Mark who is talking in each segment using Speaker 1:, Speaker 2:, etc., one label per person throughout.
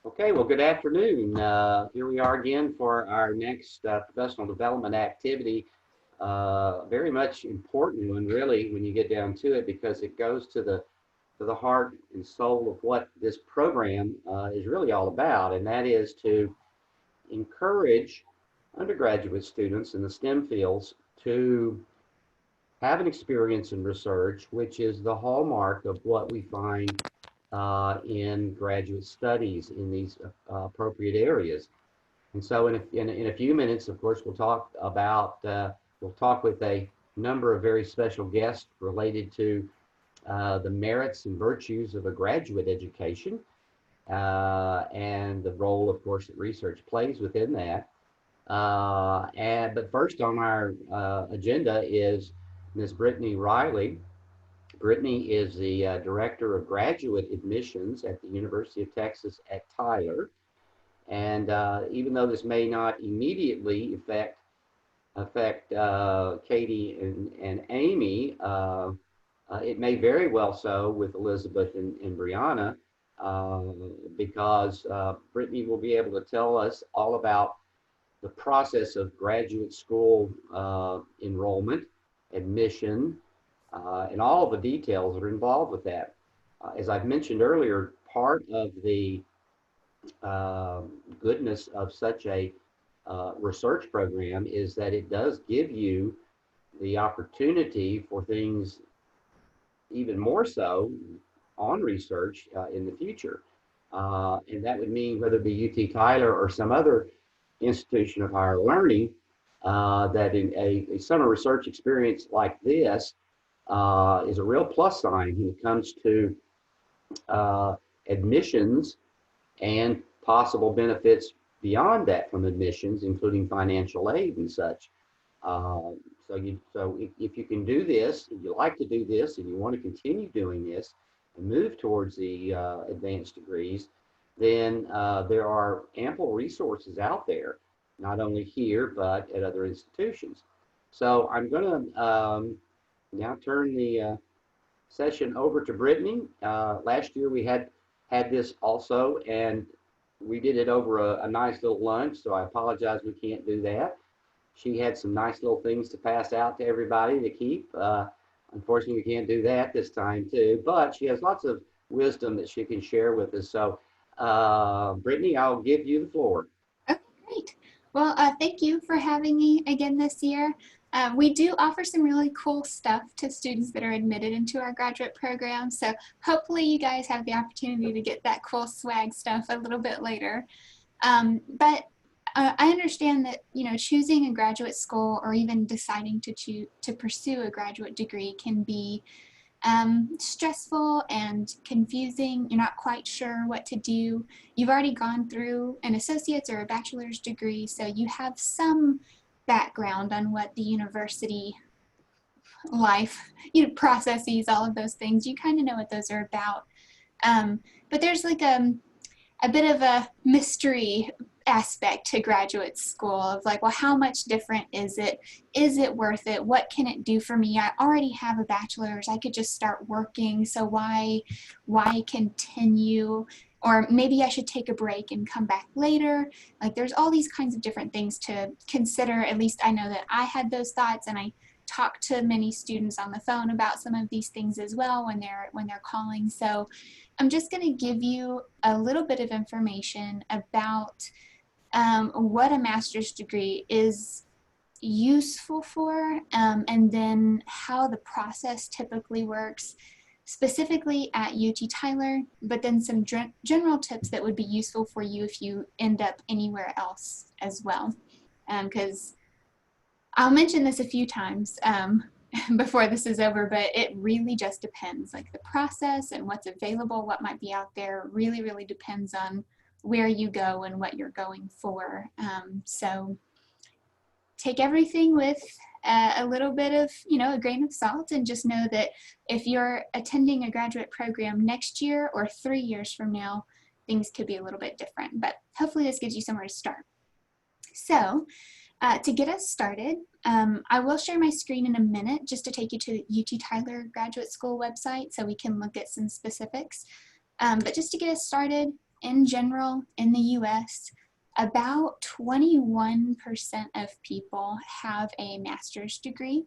Speaker 1: Okay, well, good afternoon. Here we are again for our next professional development activity. Very much important one, really, when you get down to it, because it goes to the heart and soul of what this program is really all about, and that is to encourage undergraduate students in the STEM fields to have an experience in research, which is the hallmark of what we find in graduate studies in these appropriate areas. And so in a few minutes, of course, we'll talk about, we'll talk with a number of very special guests related to the merits and virtues of a graduate education and the role, of course, that research plays within that. But first on our agenda is Ms. Brittany Riley. Brittany is the Director of Graduate Admissions at the University of Texas at Tyler. And even though this may not immediately affect Katie and Amy, it may very well so with Elizabeth and Brianna, because Brittany will be able to tell us all about the process of graduate school enrollment, admission, and all of the details that are involved with that. As I've mentioned earlier, part of the goodness of such a research program is that it does give you the opportunity for things even more so on research in the future. And that would mean whether it be UT Tyler or some other institution of higher learning, that in a summer research experience like this is a real plus sign when it comes to admissions and possible benefits beyond that from admissions, including financial aid and such. So if you can do this, if you like to do this, and you want to continue doing this and move towards the advanced degrees, then there are ample resources out there, not only here, but at other institutions. So I'm going to now turn the session over to Brittany. Last year we had this also, and we did it over a nice little lunch, so I apologize we can't do that. She had some nice little things to pass out to everybody to keep. Unfortunately, we can't do that this time too, but she has lots of wisdom that she can share with us. So Brittany, I'll give you the floor.
Speaker 2: Okay, great. Well, thank you for having me again this year. We do offer some really cool stuff to students that are admitted into our graduate program. So hopefully you guys have the opportunity to get that cool swag stuff a little bit later. But I understand that, choosing a graduate school or even deciding to pursue a graduate degree can be stressful and confusing. You're not quite sure what to do. You've already gone through an associate's or a bachelor's degree, so you have some background on what the university life, processes, all of those things. You kind of know what those are about. But there's like a bit of a mystery aspect to graduate school of like, well, how much different is it? Is it worth it? What can it do for me? I already have a bachelor's. I could just start working. So why continue? Or maybe I should take a break and come back later. Like there's all these kinds of different things to consider. At least I know that I had those thoughts, and I talked to many students on the phone about some of these things as well when they're calling. So I'm just going to give you a little bit of information about what a master's degree is useful for, and then how the process typically works, specifically at UT Tyler, but then some general tips that would be useful for you if you end up anywhere else as well. Because I'll mention this a few times before this is over, but it really just depends. Like the process and what's available, what might be out there, really, really depends on where you go and what you're going for. So take everything with a little bit of, a grain of salt, and just know that if you're attending a graduate program next year or 3 years from now, things could be a little bit different, but hopefully this gives you somewhere to start. So to get us started, I will share my screen in a minute just to take you to the UT Tyler Graduate School website so we can look at some specifics. But just to get us started, in general in the US, about 21% of people have a master's degree.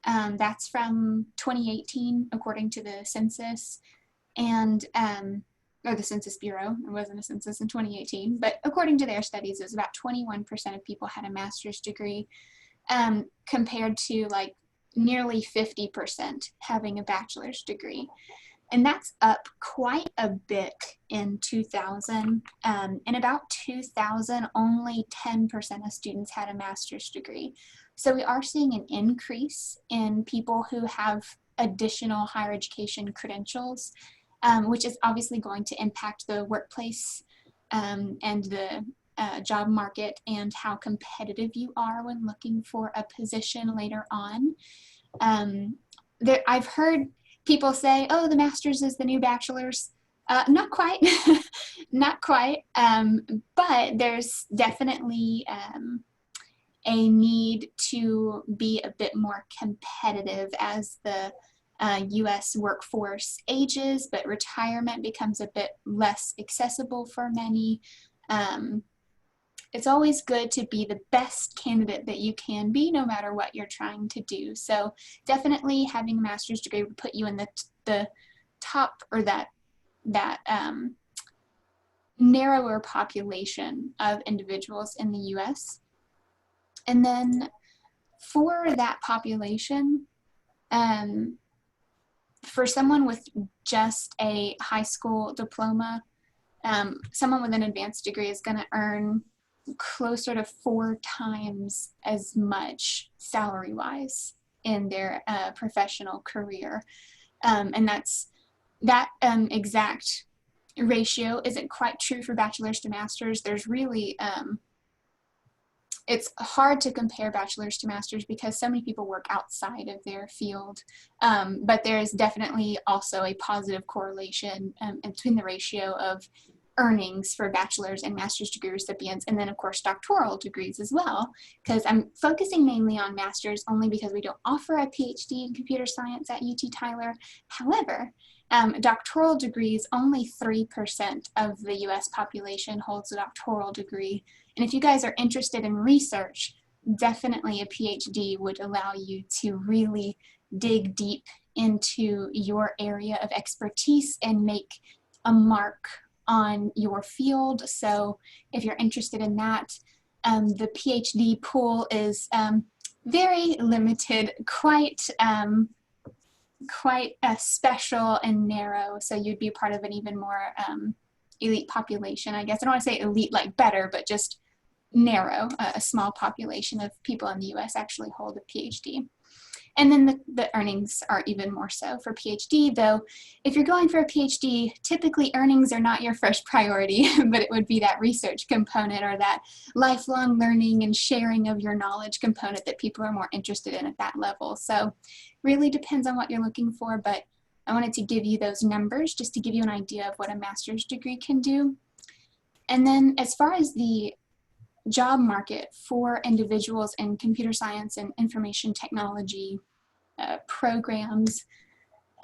Speaker 2: That's from 2018, according to the census, and or the Census Bureau. It wasn't a census in 2018, but according to their studies, it was about 21% of people had a master's degree, compared to like nearly 50% having a bachelor's degree. And that's up quite a bit in 2000. In about 2000, only 10% of students had a master's degree. So we are seeing an increase in people who have additional higher education credentials, which is obviously going to impact the workplace and the job market and how competitive you are when looking for a position later on. I've heard people say, oh, the master's is the new bachelor's. Not quite, not quite, but there's definitely a need to be a bit more competitive as the US workforce ages, but retirement becomes a bit less accessible for many. It's always good to be the best candidate that you can be, no matter what you're trying to do. So definitely having a master's degree would put you in the top, or that narrower population of individuals in the US. And then for that population, for someone with just a high school diploma, someone with an advanced degree is going to earn closer to 4 times as much salary-wise in their professional career. And that exact ratio isn't quite true for bachelor's to master's. There's really, it's hard to compare bachelor's to master's because so many people work outside of their field. But there is definitely also a positive correlation between the ratio of earnings for bachelor's and master's degree recipients, and then of course doctoral degrees as well, because I'm focusing mainly on master's only because we don't offer a PhD in computer science at UT Tyler. However, doctoral degrees, only 3% of the US population holds a doctoral degree. And if you guys are interested in research, definitely a PhD would allow you to really dig deep into your area of expertise and make a mark on your field. So if you're interested in that, the PhD pool is very limited, quite special and narrow. So you'd be part of an even more elite population, I guess. I don't want to say elite like better, but just narrow. A small population of people in the US actually hold a PhD. And then the earnings are even more so for PhD, though if you're going for a PhD, typically earnings are not your first priority, but it would be that research component or that lifelong learning and sharing of your knowledge component that people are more interested in at that level. So really depends on what you're looking for, but I wanted to give you those numbers just to give you an idea of what a master's degree can do. And then as far as the job market for individuals in computer science and information technology programs,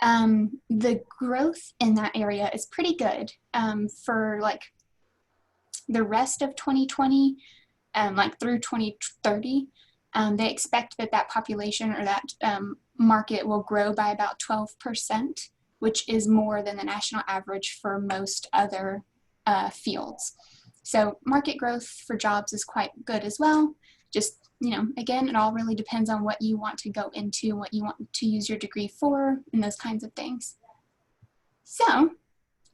Speaker 2: the growth in that area is pretty good for like the rest of 2020, like through 2030. They expect that population or that market will grow by about 12%, which is more than the national average for most other fields. So market growth for jobs is quite good as well. Just, again, it all really depends on what you want to go into, what you want to use your degree for, and those kinds of things. So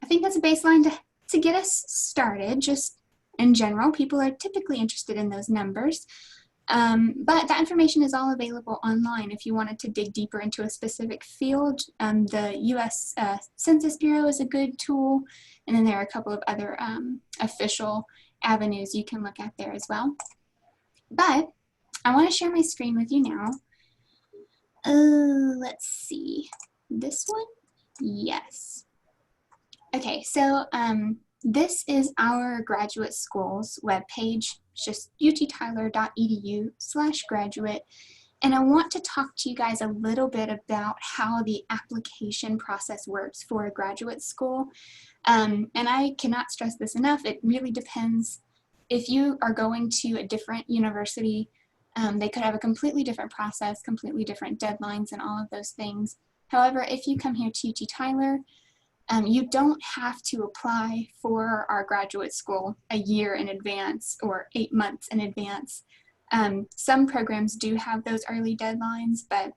Speaker 2: I think that's a baseline to get us started. Just in general, people are typically interested in those numbers. But that information is all available online if you wanted to dig deeper into a specific field. The US Census Bureau is a good tool, and then there are a couple of other official avenues you can look at there as well. But I want to share my screen with you now. Let's see, this one? Yes. Okay, so this is our graduate school's webpage. It's just uttyler.edu/graduate. And I want to talk to you guys a little bit about how the application process works for a graduate school. And I cannot stress this enough. It really depends. If you are going to a different university, they could have a completely different process, completely different deadlines and all of those things. However, if you come here to UT Tyler, you don't have to apply for our graduate school a year in advance or 8 months in advance. Some programs do have those early deadlines, but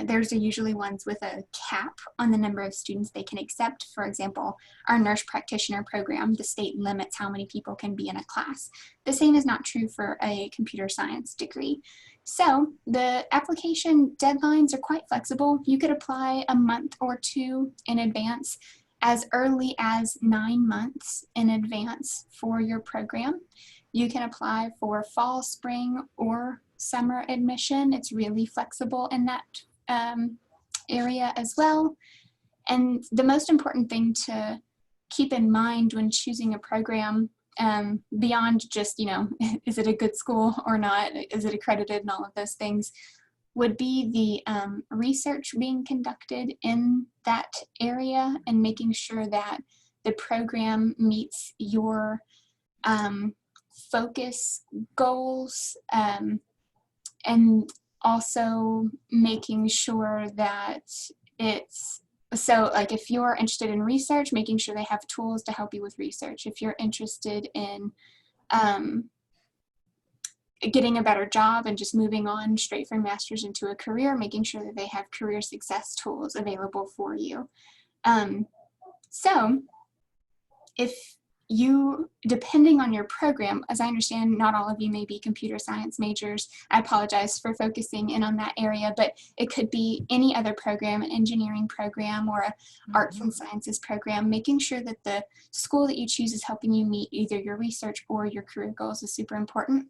Speaker 2: there's usually ones with a cap on the number of students they can accept. For example, our nurse practitioner program, the state limits how many people can be in a class. The same is not true for a computer science degree. So the application deadlines are quite flexible. You could apply a month or two in advance, as early as 9 months in advance for your program. You can apply for fall, spring, or summer admission. It's really flexible in that area as well. And the most important thing to keep in mind when choosing a program, beyond just, is it a good school or not, is it accredited and all of those things, would be the research being conducted in that area and making sure that the program meets your focus goals, and also making sure that it's, so like if you're interested in research, making sure they have tools to help you with research. If you're interested in getting a better job and just moving on straight from master's into a career, making sure that they have career success tools available for you. So if you, depending on your program, as I understand, not all of you may be computer science majors. I apologize for focusing in on that area, but it could be any other program, an engineering program or a arts and sciences program. Making sure that the school that you choose is helping you meet either your research or your career goals is super important.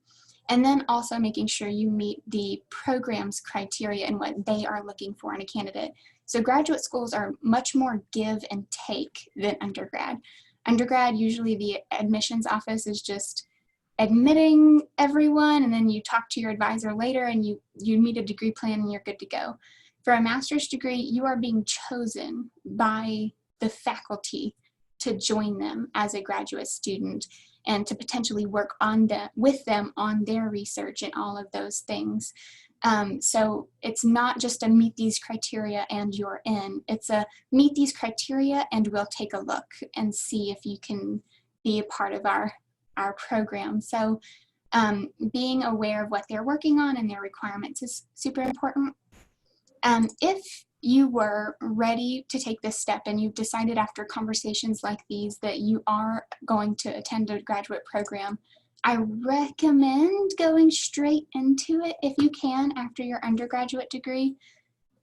Speaker 2: And then also making sure you meet the program's criteria and what they are looking for in a candidate. So graduate schools are much more give and take than undergrad. Undergrad, usually the admissions office is just admitting everyone, and then you talk to your advisor later and you meet a degree plan and you're good to go. For a master's degree, you are being chosen by the faculty to join them as a graduate student and to potentially work on with them on their research and all of those things. So it's not just a meet these criteria and you're in. It's a meet these criteria and we'll take a look and see if you can be a part of our program. So being aware of what they're working on and their requirements is super important. If you were ready to take this step and you've decided after conversations like these that you are going to attend a graduate program, I recommend going straight into it if you can after your undergraduate degree.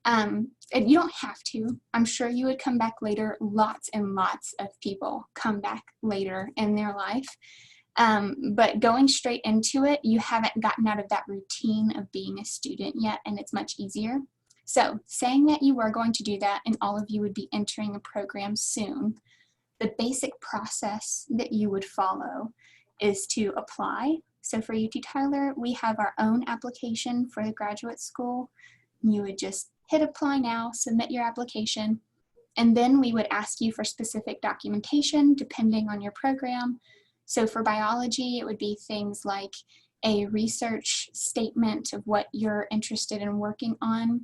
Speaker 2: And you don't have to. I'm sure you would come back later. Lots and lots of people come back later in their life. But going straight into it, you haven't gotten out of that routine of being a student yet, and it's much easier. So saying that you are going to do that and all of you would be entering a program soon, the basic process that you would follow is to apply. So for UT Tyler, we have our own application for the graduate school. You would just hit apply now, submit your application, and then we would ask you for specific documentation depending on your program. So for biology, it would be things like a research statement of what you're interested in working on,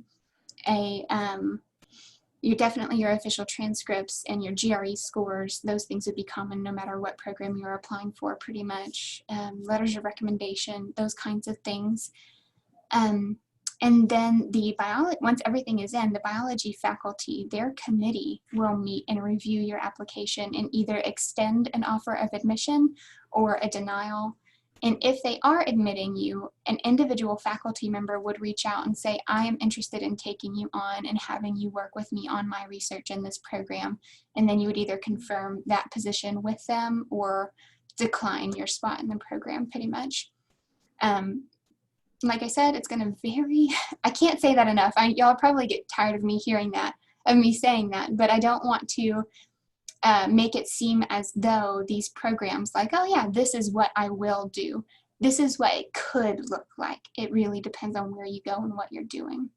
Speaker 2: your official transcripts and your GRE scores. Those things would be common no matter what program you're applying for, pretty much. Letters of recommendation, those kinds of things. And then once everything is in, the biology faculty, their committee will meet and review your application and either extend an offer of admission or a denial. And if they are admitting you, an individual faculty member would reach out and say, I am interested in taking you on and having you work with me on my research in this program. And then you would either confirm that position with them or decline your spot in the program, pretty much. Like I said, it's going to vary. I can't say that enough. Y'all probably get tired of me hearing that, of me saying that, but I don't want to make it seem as though these programs, like, oh yeah, this is what I will do. this is what it could look like. It really depends on where you go and what you're doing.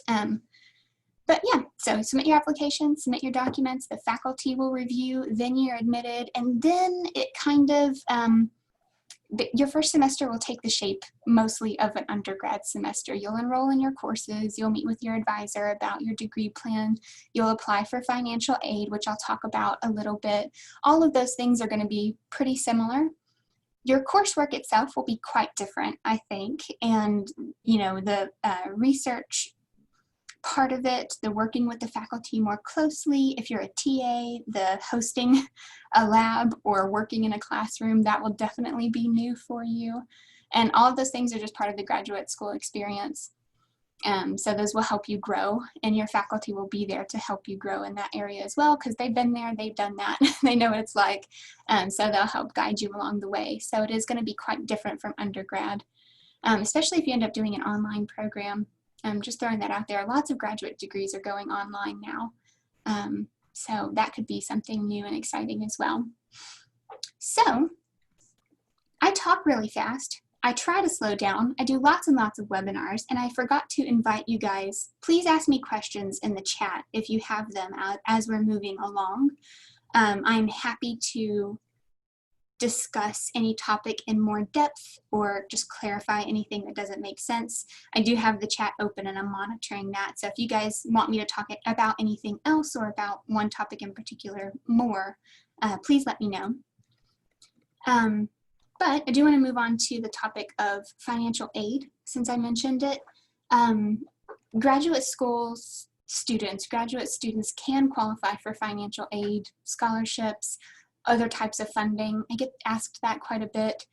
Speaker 2: But yeah, so submit your application, submit your documents, the faculty will review, then you're admitted, and then it kind of, your first semester will take the shape mostly of an undergrad semester. You'll enroll in your courses, you'll meet with your advisor about your degree plan, you'll apply for financial aid, which I'll talk about a little bit. All of those things are going to be pretty similar. Your coursework itself will be quite different, I think, and the research part of it, the working with the faculty more closely, if you're a TA, the hosting a lab or working in a classroom, that will definitely be new for you. And all of those things are just part of the graduate school experience. So those will help you grow, and your faculty will be there to help you grow in that area as well, because they've been there, they've done that, they know what it's like, so they'll help guide you along the way. So it is going to be quite different from undergrad, especially if you end up doing an online program. Just throwing that out there. Lots of graduate degrees are going online now. So that could be something new and exciting as well. So I talk really fast. I try to slow down. I do lots and lots of webinars, and I forgot to invite you guys. Please ask me questions in the chat if you have them as we're moving along. I'm happy to discuss any topic in more depth or just clarify anything that doesn't make sense. I do have the chat open and I'm monitoring that. So if you guys want me to talk about anything else or about one topic in particular more, please let me know. But I do want to move on to the topic of financial aid, since I mentioned it. Graduate students can qualify for financial aid, scholarships, other types of funding. I get asked that quite a bit.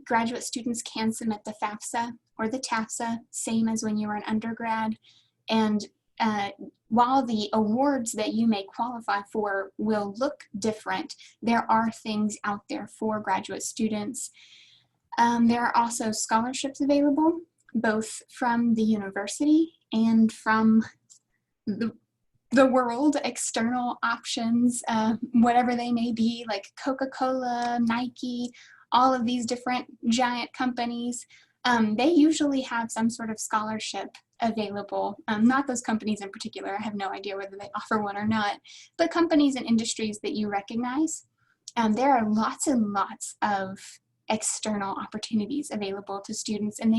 Speaker 2: Graduate students can submit the FAFSA or the TAFSA, same as when you were an undergrad. And while the awards that you may qualify for will look different, there are things out there for graduate students. There are also scholarships available, both from the university and from the world, external options, whatever they may be, like Coca-Cola, Nike, all of these different giant companies. They usually have some sort of scholarship available. Not those companies in particular. I have no idea whether they offer one or not, but companies and industries that you recognize. There are lots and lots of external opportunities available to students, and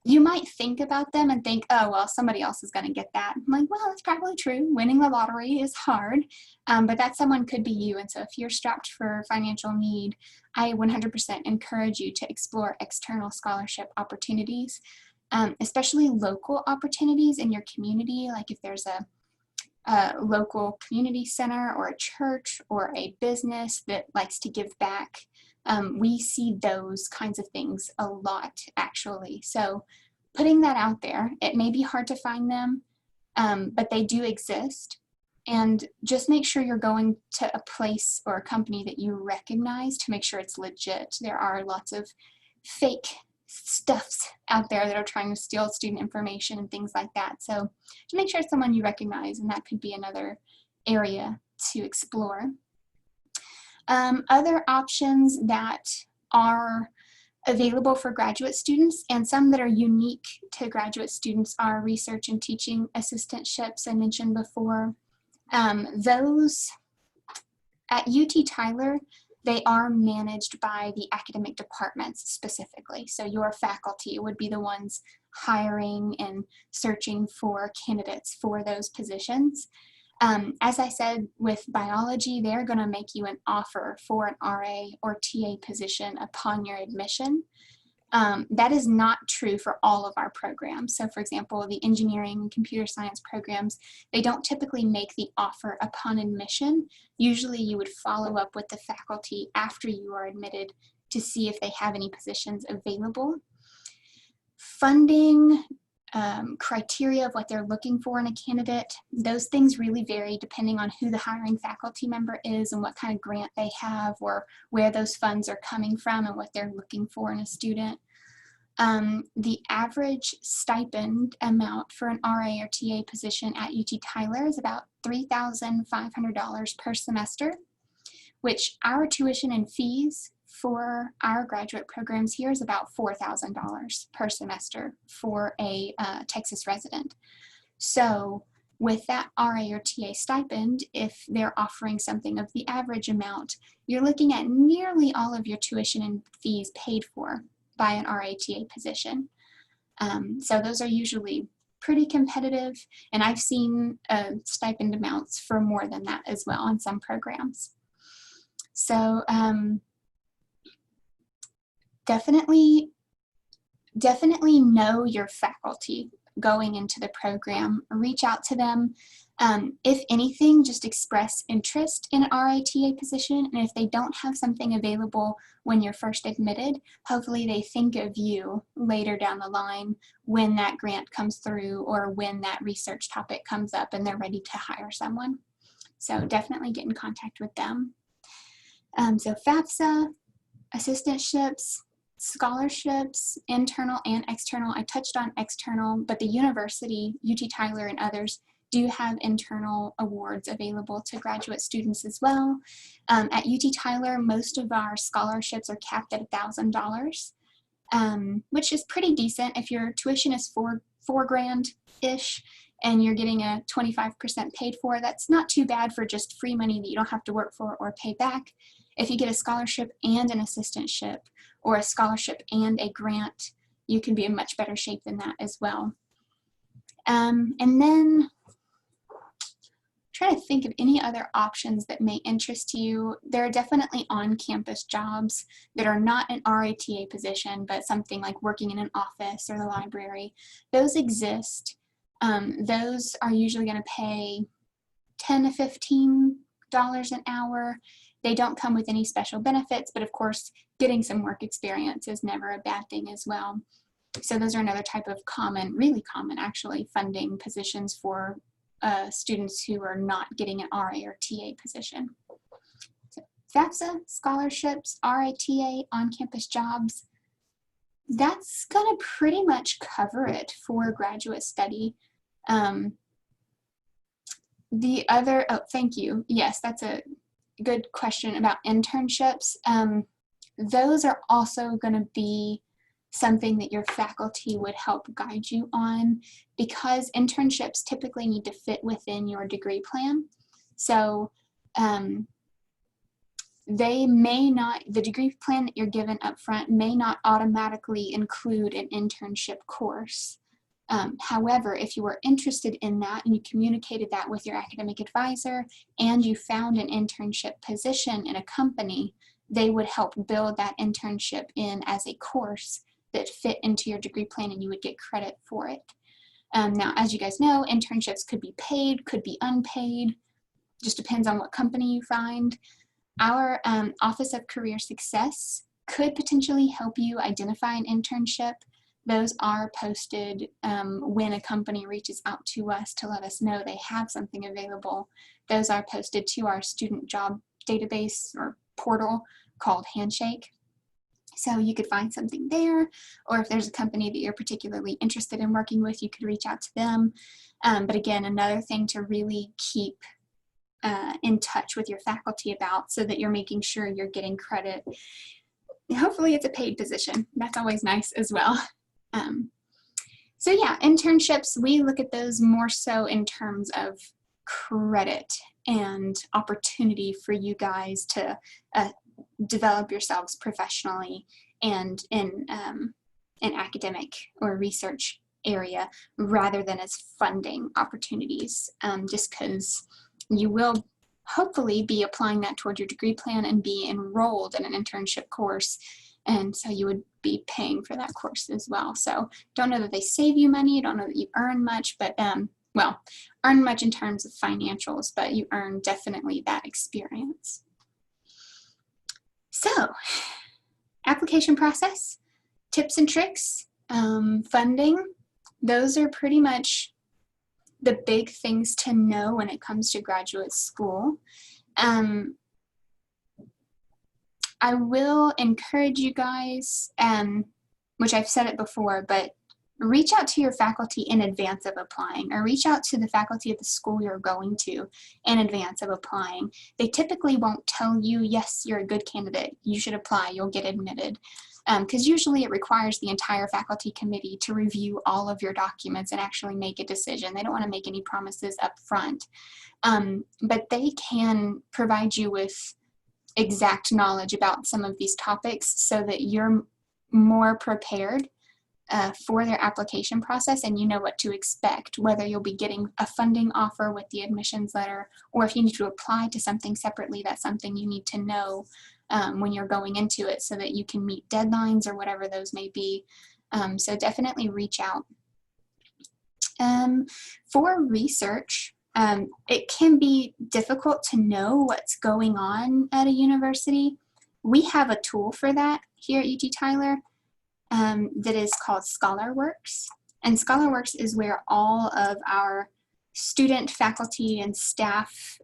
Speaker 2: you might think about them and think, oh, well, somebody else is going to get that. I'm like, well, that's probably true. Winning the lottery is hard, but that someone could be you. And so if you're strapped for financial need, I 100% encourage you to explore external scholarship opportunities, especially local opportunities in your community. Like if there's a local community center or a church or a business that likes to give back. We see those kinds of things a lot, actually. So putting that out there, it may be hard to find them, but they do exist. And just make sure you're going to a place or a company that you recognize to make sure it's legit. There are lots of fake stuffs out there that are trying to steal student information and things like that. So to make sure it's someone you recognize, and that could be another area to explore. Other options that are available for graduate students and some that are unique to graduate students are research and teaching assistantships I mentioned before. Those at UT Tyler, they are managed by the academic departments specifically. So your faculty would be the ones hiring and searching for candidates for those positions. As I said, with biology, they're going to make you an offer for an RA or TA position upon your admission. That is not true for all of our programs. So for example, the engineering and computer science programs, they don't typically make the offer upon admission. Usually you would follow up with the faculty after you are admitted to see if they have any positions available. Funding, criteria of what they're looking for in a candidate, those things really vary depending on who the hiring faculty member is and what kind of grant they have or where those funds are coming from and what they're looking for in a student. The average stipend amount for an RA or TA position at UT Tyler is about $3,500 per semester, which our tuition and fees for our graduate programs here is about $4,000 per semester for a Texas resident. So with that RA or TA stipend, if they're offering something of the average amount, you're looking at nearly all of your tuition and fees paid for by an RA TA position. So those are usually pretty competitive, and I've seen stipend amounts for more than that as well on some programs. So definitely know your faculty going into the program. Reach out to them. If anything, just express interest in an RATA position, and if they don't have something available when you're first admitted, hopefully they think of you later down the line when that grant comes through or when that research topic comes up and they're ready to hire someone. So definitely get in contact with them. So FAFSA, assistantships, scholarships, internal and external. I touched on external, but the university, UT Tyler and others, do have internal awards available to graduate students as well. At UT Tyler, most of our scholarships are capped at $1,000, which is pretty decent. If your tuition is four grand-ish and you're getting a 25% paid for, that's not too bad for just free money that you don't have to work for or pay back. If you get a scholarship and an assistantship, or a scholarship and a grant, you can be in much better shape than that as well. And then try to think of any other options that may interest you. There are definitely on-campus jobs that are not an RATA position, but something like working in an office or the library. Those exist. Those are usually going to pay $10 to $15 an hour. They don't come with any special benefits, but of course, getting some work experience is never a bad thing as well. So those are another type of common, really common actually, funding positions for students who are not getting an RA or TA position. So FAFSA, scholarships, RATA, on-campus jobs, that's gonna pretty much cover it for graduate study. The other, oh, thank you. Yes, that's a good question about internships. Those are also going to be something that your faculty would help guide you on, because internships typically need to fit within your degree plan. So they may not, the degree plan that you're given up front may not automatically include an internship course. However, if you were interested in that and you communicated that with your academic advisor and you found an internship position in a company, they would help build that internship in as a course that fit into your degree plan, and you would get credit for it. Now, as you guys know, internships could be paid, could be unpaid, just depends on what company you find. Our Office of Career Success could potentially help you identify an internship. Those are posted when a company reaches out to us to let us know they have something available. Those are posted to our student job database or portal called Handshake. So you could find something there, or if there's a company that you're particularly interested in working with, you could reach out to them. But again, another thing to really keep in touch with your faculty about, so that you're making sure you're getting credit. Hopefully it's a paid position. That's always nice as well. So yeah, internships, we look at those more so in terms of credit and opportunity for you guys to develop yourselves professionally and in an academic or research area, rather than as funding opportunities, just because you will hopefully be applying that toward your degree plan and be enrolled in an internship course. And so you would be paying for that course as well. So don't know that they save you money, don't know that you earn much, but well, earn much in terms of financials, but you earn definitely that experience. So application process, tips and tricks, funding, those are pretty much the big things to know when it comes to graduate school. I will encourage you guys, which I've said it before, but reach out to your faculty in advance of applying, or reach out to the faculty at the school you're going to in advance of applying. They typically won't tell you, yes, you're a good candidate, you should apply, you'll get admitted. Because usually it requires the entire faculty committee to review all of your documents and actually make a decision. They don't want to make any promises up front. But they can provide you with exact knowledge about some of these topics so that you're more prepared for their application process, and you know what to expect, whether you'll be getting a funding offer with the admissions letter, or if you need to apply to something separately, that's something you need to know when you're going into it so that you can meet deadlines or whatever those may be. So definitely reach out. For research, it can be difficult to know what's going on at a university. We have a tool for that here at UT Tyler. That is called ScholarWorks. And ScholarWorks is where all of our student, faculty, and staff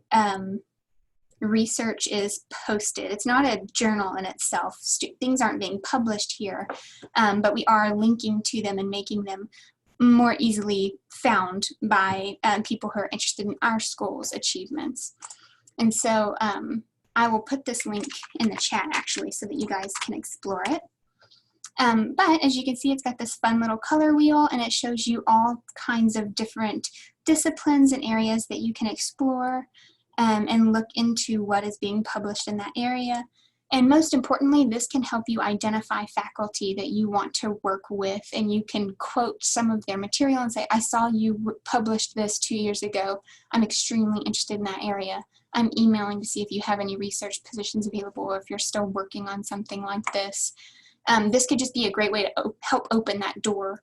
Speaker 2: research is posted. It's not a journal in itself. Things aren't being published here, but we are linking to them and making them more easily found by people who are interested in our school's achievements. And so I will put this link in the chat actually so that you guys can explore it. But as you can see, it's got this fun little color wheel, and it shows you all kinds of different disciplines and areas that you can explore and look into what is being published in that area. And most importantly, this can help you identify faculty that you want to work with, and you can quote some of their material and say, I saw you published this 2 years ago. I'm extremely interested in that area. I'm emailing to see if you have any research positions available or if you're still working on something like this. This could just be a great way to help open that door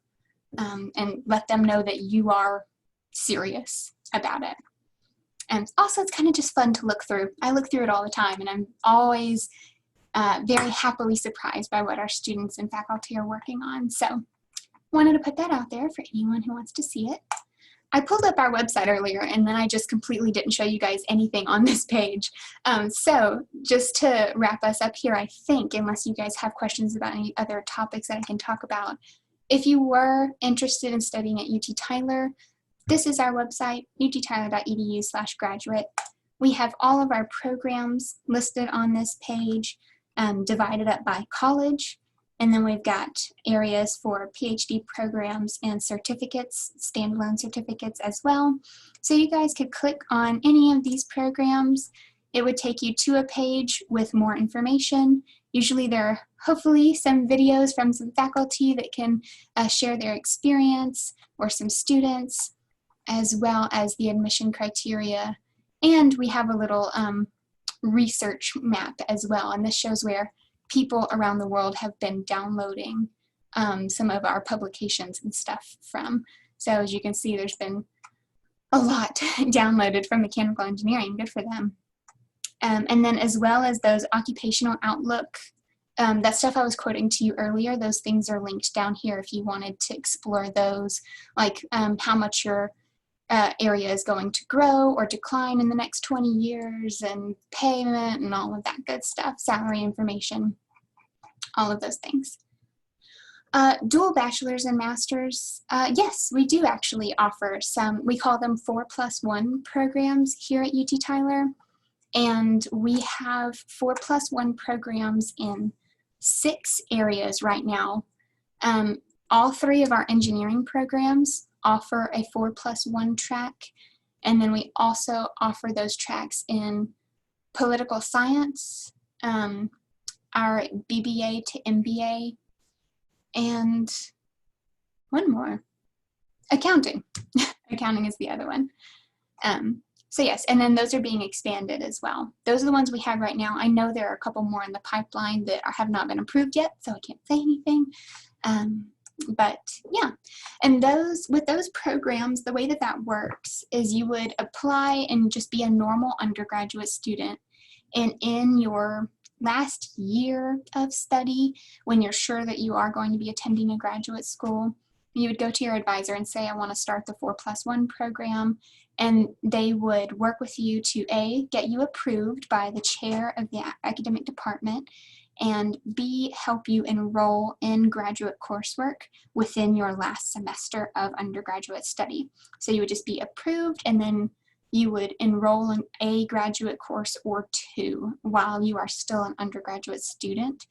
Speaker 2: and let them know that you are serious about it. And also, it's kind of just fun to look through. I look through it all the time, and I'm always very happily surprised by what our students and faculty are working on. So wanted to put that out there for anyone who wants to see it. I pulled up our website earlier, and then I just completely didn't show you guys anything on this page. So just to wrap us up here, I think, unless you guys have questions about any other topics that I can talk about, if you were interested in studying at UT Tyler, this is our website, uttyler.edu/graduate. We have all of our programs listed on this page, divided up by college. And then we've got areas for PhD programs and certificates, standalone certificates as well. So you guys could click on any of these programs. It would take you to a page with more information. Usually there are hopefully some videos from some faculty that can share their experience, or some students, as well as the admission criteria. And we have a little research map as well. And this shows where people around the world have been downloading some of our publications and stuff from. So as you can see, there's been a lot downloaded from mechanical engineering. Good for them. And then as well as those occupational outlook, that stuff I was quoting to you earlier, those things are linked down here if you wanted to explore those, like how much your area is going to grow or decline in the next 20 years, and payment and all of that good stuff, salary information, all of those things. Dual bachelor's and master's, yes, we do actually offer some, we call them 4+1 programs here at UT Tyler, and we have 4+1 programs in 6 areas right now. All 3 of our engineering programs offer a 4+1 track, and then we also offer those tracks in political science, our BBA to MBA, and one more, accounting. Accounting is the other one. So yes, and then those are being expanded as well. Those are the ones we have right now. I know there are a couple more in the pipeline that have not been approved yet, so I can't say anything. But yeah, and with those programs, the way that that works is you would apply and just be a normal undergraduate student. And in your last year of study, when you're sure that you are going to be attending a graduate school, you would go to your advisor and say, I want to start the 4+1 program. And they would work with you to get you approved by the chair of the academic department, and B, help you enroll in graduate coursework within your last semester of undergraduate study. So you would just be approved, and then you would enroll in a graduate course or two while you are still an undergraduate student.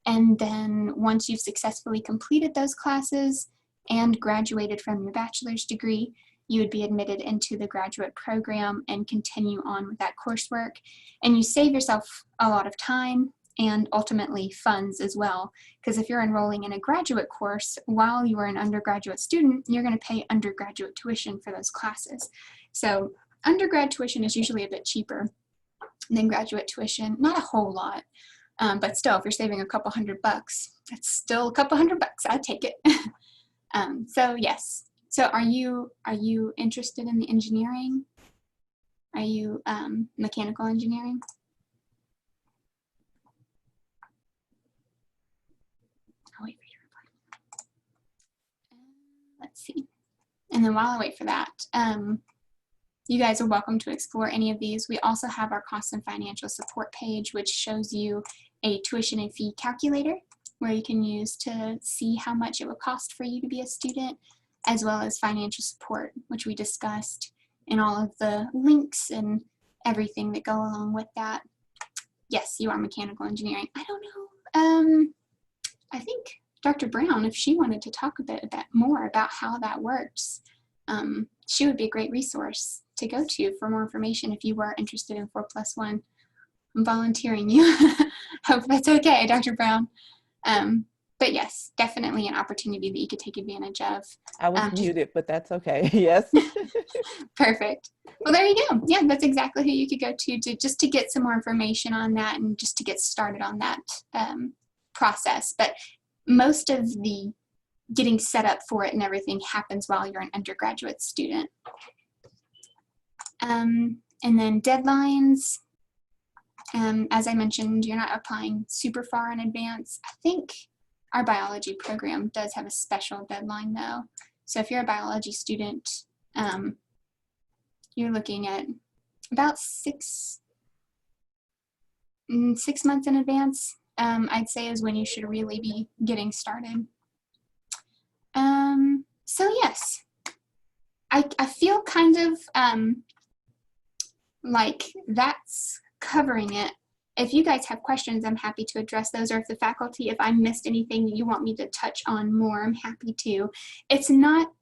Speaker 2: And then once you've successfully completed those classes and graduated from your bachelor's degree, you would be admitted into the graduate program and continue on with that coursework. And you save yourself a lot of time and ultimately funds as well. Because if you're enrolling in a graduate course while you are an undergraduate student, you're going to pay undergraduate tuition for those classes. So undergrad tuition is usually a bit cheaper than graduate tuition, not a whole lot. But still, if you're saving a couple $100, that's still a couple $100. I'd take it. So yes. So are you interested in the engineering? Are you mechanical engineering? I'll wait for your reply. Let's see. And then while I wait for that, you guys are welcome to explore any of these. We also have our cost and financial support page, which shows you a tuition and fee calculator where you can use to see how much it would cost for you to be a student, as well as financial support, which we discussed, and all of the links and everything that go along with that. Yes, you are mechanical engineering. I don't know. I think Dr. Brown, if she wanted to talk a bit more about how that works, she would be a great resource to go to for more information if you were interested in 4+1. I'm volunteering you. Hope that's okay, Dr. Brown. But yes, definitely an opportunity that you could take advantage of.
Speaker 3: I was muted, but that's okay. Yes.
Speaker 2: Perfect. Well, there you go. Yeah, that's exactly who you could go to just to get some more information on that and just to get started on that process. But most of the getting set up for it and everything happens while you're an undergraduate student. And then deadlines. As I mentioned, you're not applying super far in advance. I think our biology program does have a special deadline though. So if you're a biology student, you're looking at about six months in advance, I'd say is when you should really be getting started. So yes, I feel kind of like that's covering it. If you guys have questions, I'm happy to address those, or if the faculty, if I missed anything that you want me to touch on more, I'm happy to. It's not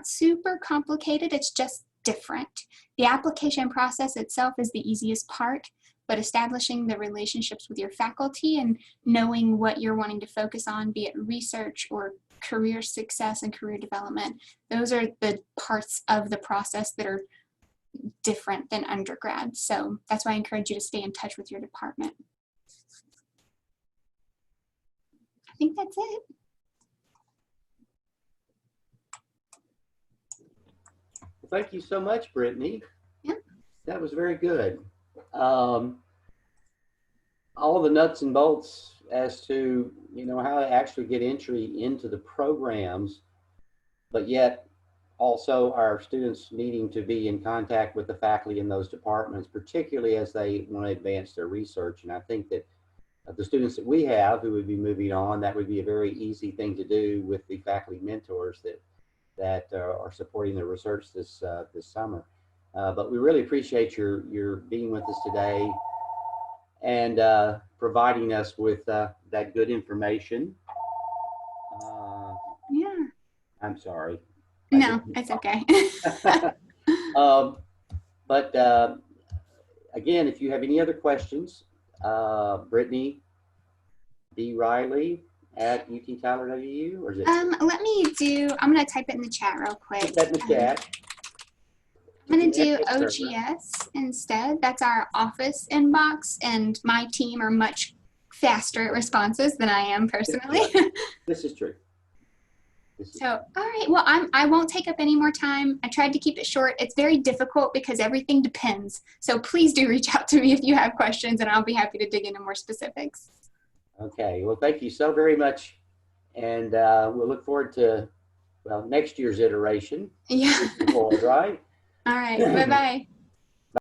Speaker 2: super complicated, it's just different. The application process itself is the easiest part, but establishing the relationships with your faculty and knowing what you're wanting to focus on, be it research or career success and career development, those are the parts of the process that are different than undergrad. So that's why I encourage you to stay in touch with your department. I think that's it.
Speaker 1: Thank you so much, Brittany.
Speaker 2: Yeah.
Speaker 1: That was very good. All the nuts and bolts as to, how to actually get entry into the programs, but yet also our students needing to be in contact with the faculty in those departments, particularly as they want to advance their research. And I think that the students that we have who would be moving on, that would be a very easy thing to do with the faculty mentors that are supporting the research this summer. But we really appreciate your being with us today and providing us with that good information.
Speaker 2: Yeah.
Speaker 1: I'm sorry.
Speaker 2: No, it's okay.
Speaker 1: But again, if you have any other questions, Brittany D. Riley at UT-Tyler.edu, or is it?
Speaker 2: Let me do, I'm going to type it in the chat real quick.
Speaker 1: Put that in the chat.
Speaker 2: I'm going to do OGS instead. That's our office inbox, and my team are much faster at responses than I am personally.
Speaker 1: This is true.
Speaker 2: So, all right, well, I won't take up any more time. I tried to keep it short. It's very difficult because everything depends. So please do reach out to me if you have questions, and I'll be happy to dig into more specifics. Okay, well, thank you so very much. And we'll look forward to, well, next year's iteration. Yeah. Right? All right, bye-bye.